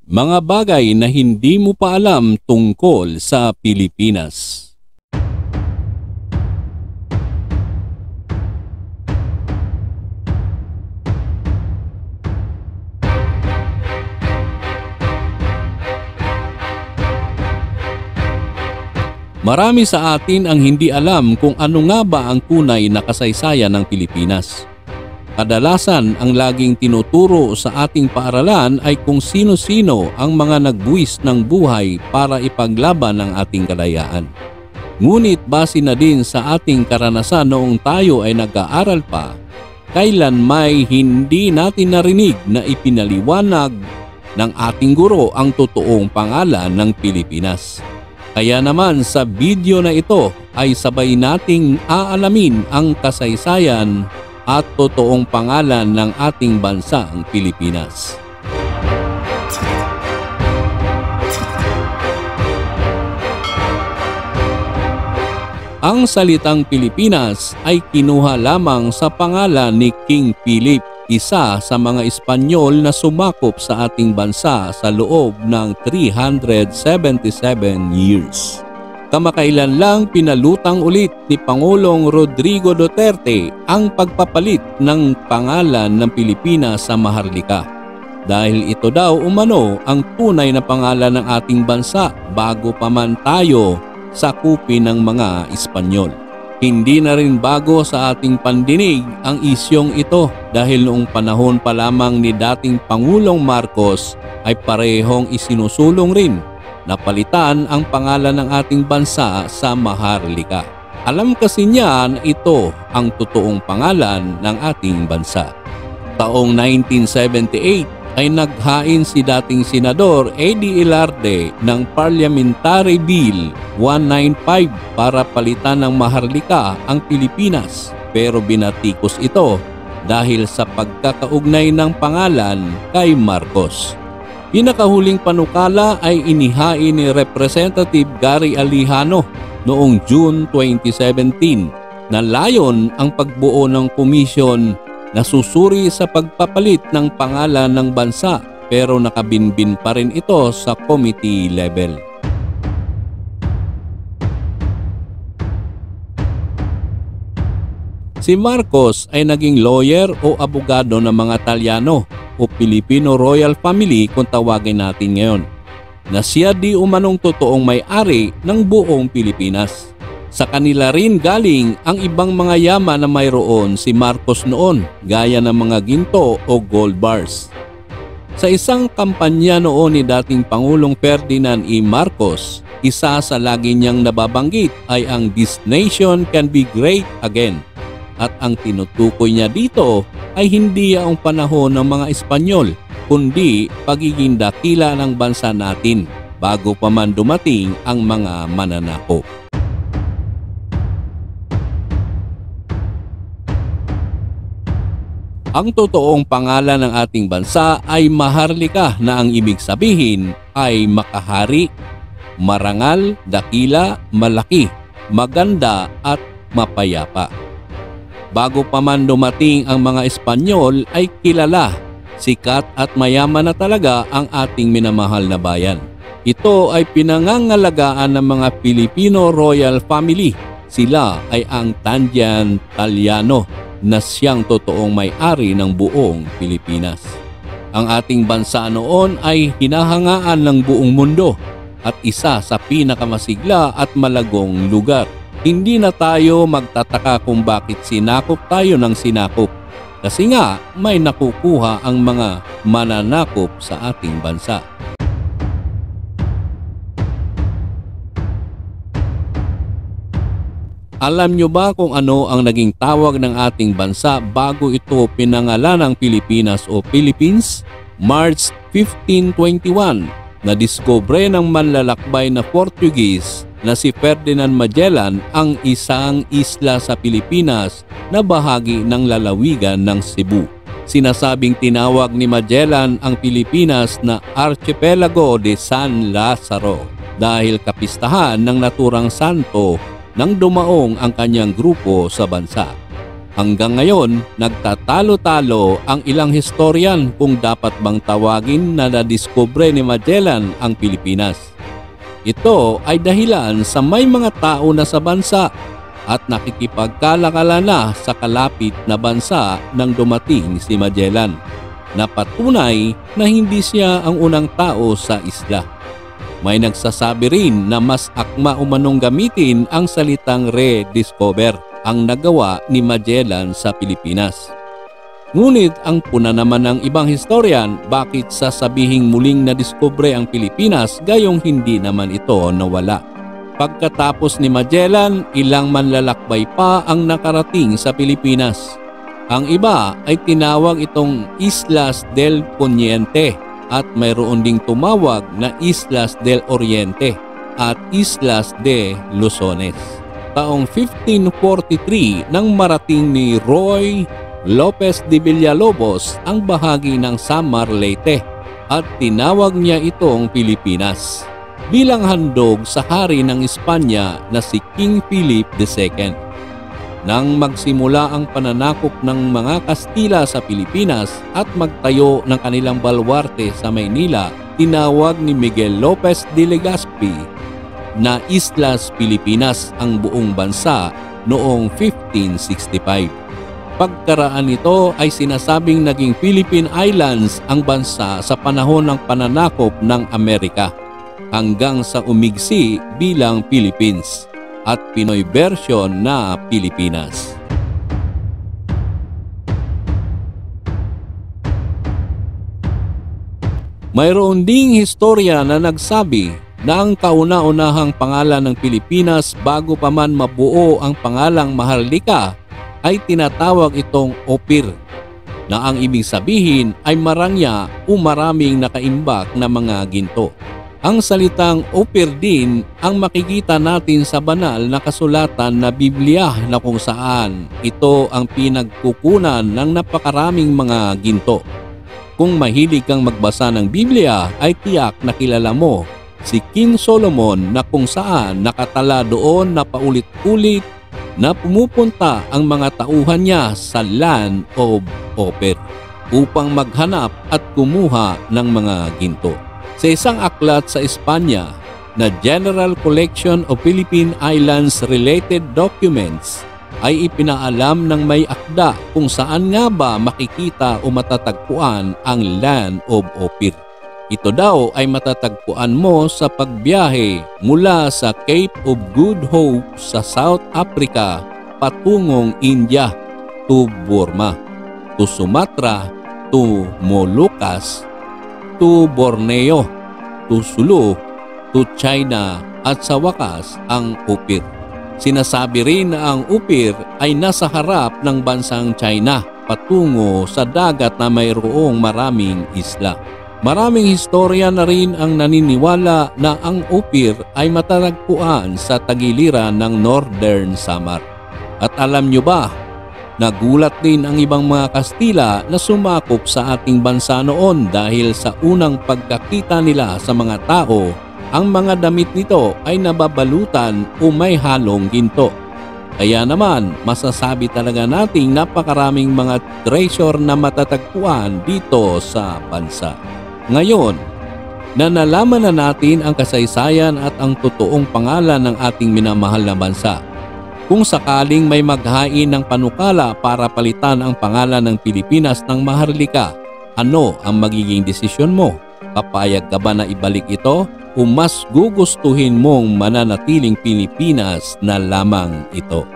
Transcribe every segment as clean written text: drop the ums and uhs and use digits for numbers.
Mga bagay na hindi mo pa alam tungkol sa Pilipinas. Marami sa atin ang hindi alam kung ano nga ba ang tunay na kasaysayan ng Pilipinas. Kadalasan ang laging tinuturo sa ating paaralan ay kung sino-sino ang mga nagbuwis ng buhay para ipaglaban ang ating kalayaan. Ngunit base na din sa ating karanasan noong tayo ay nag-aaral pa, kailan may hindi natin narinig na ipinaliwanag ng ating guro ang totoong pangalan ng Pilipinas. Kaya naman sa video na ito ay sabay nating aalamin ang kasaysayan at totoong pangalan ng ating bansang Pilipinas. Ang salitang Pilipinas ay kinuha lamang sa pangalan ni King Philip, isa sa mga Espanyol na sumakop sa ating bansa sa loob ng 377 years. Kamakailan lang pinalutang ulit ni Pangulong Rodrigo Duterte ang pagpapalit ng pangalan ng Pilipinas sa Maharlika. Dahil ito daw umano ang tunay na pangalan ng ating bansa bago pa man tayo sakupin ng mga Espanyol. Hindi na rin bago sa ating pandinig ang isyong ito dahil noong panahon pa lamang ni dating Pangulong Marcos ay parehong isinusulong rin napalitan ang pangalan ng ating bansa sa Maharlika. Alam kasi niya na ito ang totoong pangalan ng ating bansa. Taong 1978 ay naghain si dating Senador Eddie Ilarde ng Parliamentary Bill 195 para palitan ng Maharlika ang Pilipinas, pero binatikos ito dahil sa pagkakaugnay ng pangalan kay Marcos. Pinakahuling panukala ay inihain ni Representative Gary Alejano noong June 2017 na layon ang pagbuo ng komisyon na susuri sa pagpapalit ng pangalan ng bansa, pero nakabinbin pa rin ito sa committee level. Si Marcos ay naging lawyer o abogado ng mga Talyano o Filipino royal family kung tawagin natin ngayon, na siya di umanong totoong may-ari ng buong Pilipinas. Sa kanila rin galing ang ibang mga yaman na mayroon si Marcos noon, gaya ng mga ginto o gold bars. Sa isang kampanya noon ni dating Pangulong Ferdinand E. Marcos, isa sa lagi niyang nababanggit ay ang "This nation can be great again." At ang tinutukoy niya dito ay hindi ang panahon ng mga Espanyol, kundi pagiging dakila ng bansa natin bago pa man dumating ang mga mananakop. Ang totoong pangalan ng ating bansa ay Maharlika, na ang ibig sabihin ay makahari, marangal, dakila, malaki, maganda at mapayapa. Bago pa man dumating ang mga Espanyol ay kilala, sikat at mayaman na talaga ang ating minamahal na bayan. Ito ay pinangangalagaan ng mga Filipino royal family. Sila ay ang Tandian Talyano na siyang totoong may-ari ng buong Pilipinas. Ang ating bansa noon ay hinahangaan ng buong mundo at isa sa pinakamasigla at malagong lugar. Hindi na tayo magtataka kung bakit sinakop tayo ng sinakop. Kasi nga may nakukuha ang mga mananakop sa ating bansa. Alam nyo ba kung ano ang naging tawag ng ating bansa bago ito pinangalan ng Pilipinas o Philippines? March 1521, nadiskubre ng manlalakbay na Portuguese na si Ferdinand Magellan ang isang isla sa Pilipinas na bahagi ng lalawigan ng Cebu. Sinasabing tinawag ni Magellan ang Pilipinas na Archipelago de San Lazaro dahil kapistahan ng naturang santo nang dumaong ang kanyang grupo sa bansa. Hanggang ngayon, nagtatalo-talo ang ilang historian kung dapat bang tawagin na nadiskubre ni Magellan ang Pilipinas. Ito ay dahilan sa may mga tao na sa bansa at nakikipagkalakala na sa kalapit na bansa nang dumating si Magellan, na patunay na hindi siya ang unang tao sa isla. May nagsasabi rin na mas akma umanong gamitin ang salitang rediscover ang nagawa ni Magellan sa Pilipinas. Ngunit ang puna naman ng ibang historian, bakit sasabihing muling nadiskubre ang Pilipinas gayong hindi naman ito nawala? Pagkatapos ni Magellan, ilang manlalakbay pa ang nakarating sa Pilipinas. Ang iba ay tinawag itong Islas del Poniente at mayroon ding tumawag na Islas del Oriente at Islas de Luzones. Taong 1543 nang marating ni Roy Lopez de Villalobos ang bahagi ng Samar Leyte at tinawag niya itong Pilipinas bilang handog sa hari ng Espanya na si King Philip II. Nang magsimula ang pananakop ng mga Kastila sa Pilipinas at magtayo ng kanilang balwarte sa Maynila, tinawag ni Miguel Lopez de Legazpi na Islas Pilipinas ang buong bansa noong 1565. Pagkaraan nito ay sinasabing naging Philippine Islands ang bansa sa panahon ng pananakop ng Amerika hanggang sa umigsi bilang Philippines at Pinoy version na Pilipinas. Mayroon ding historya na nagsabi na ang kauna-unahang pangalan ng Pilipinas bago pa man mabuo ang pangalang Maharlika ay tinatawag itong Opir, na ang ibig sabihin ay marangya o maraming nakaimbak na mga ginto. Ang salitang Opir din ang makikita natin sa banal na kasulatan na Biblia na kung saan ito ang pinagkukunan ng napakaraming mga ginto. Kung mahilig kang magbasa ng Biblia ay tiyak na kilala mo si King Solomon na kung saan nakatala doon na paulit-ulit na pumupunta ang mga tauhan niya sa Land of Ophir upang maghanap at kumuha ng mga ginto. Sa isang aklat sa Espanya na General Collection of Philippine Islands Related Documents ay ipinaalam ng may akda kung saan nga ba makikita o matatagpuan ang Land of Ophir. Ito daw ay matatagpuan mo sa pagbiyahe mula sa Cape of Good Hope sa South Africa patungong India to Burma, to Sumatra, to Moluccas, to Borneo, to Sulu, to China at sa wakas ang Ophir. Sinasabi rin na ang Ophir ay nasa harap ng bansang China patungo sa dagat na mayroong maraming isla. Maraming historia na rin ang naniniwala na ang Ophir ay matatagpuan sa tagiliran ng Northern Samar. At alam nyo ba, nagulat din ang ibang mga Kastila na sumakop sa ating bansa noon dahil sa unang pagkakita nila sa mga tao, ang mga damit nito ay nababalutan o may halong ginto. Kaya naman, masasabi talaga nating napakaraming mga treasure na matatagpuan dito sa bansa. Ngayon, na nalaman na natin ang kasaysayan at ang totoong pangalan ng ating minamahal na bansa, kung sakaling may maghain ng panukala para palitan ang pangalan ng Pilipinas ng Maharlika, ano ang magiging desisyon mo? Papayag ka ba na ibalik ito o mas gugustuhin mong mananatiling Pilipinas na lamang ito?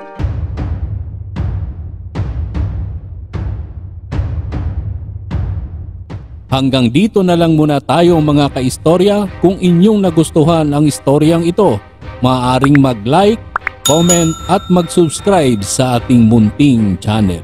Hanggang dito na lang muna tayo mga kaistorya. Kung inyong nagustuhan ang istoryang ito, maaaring mag-like, comment at mag-subscribe sa ating munting channel.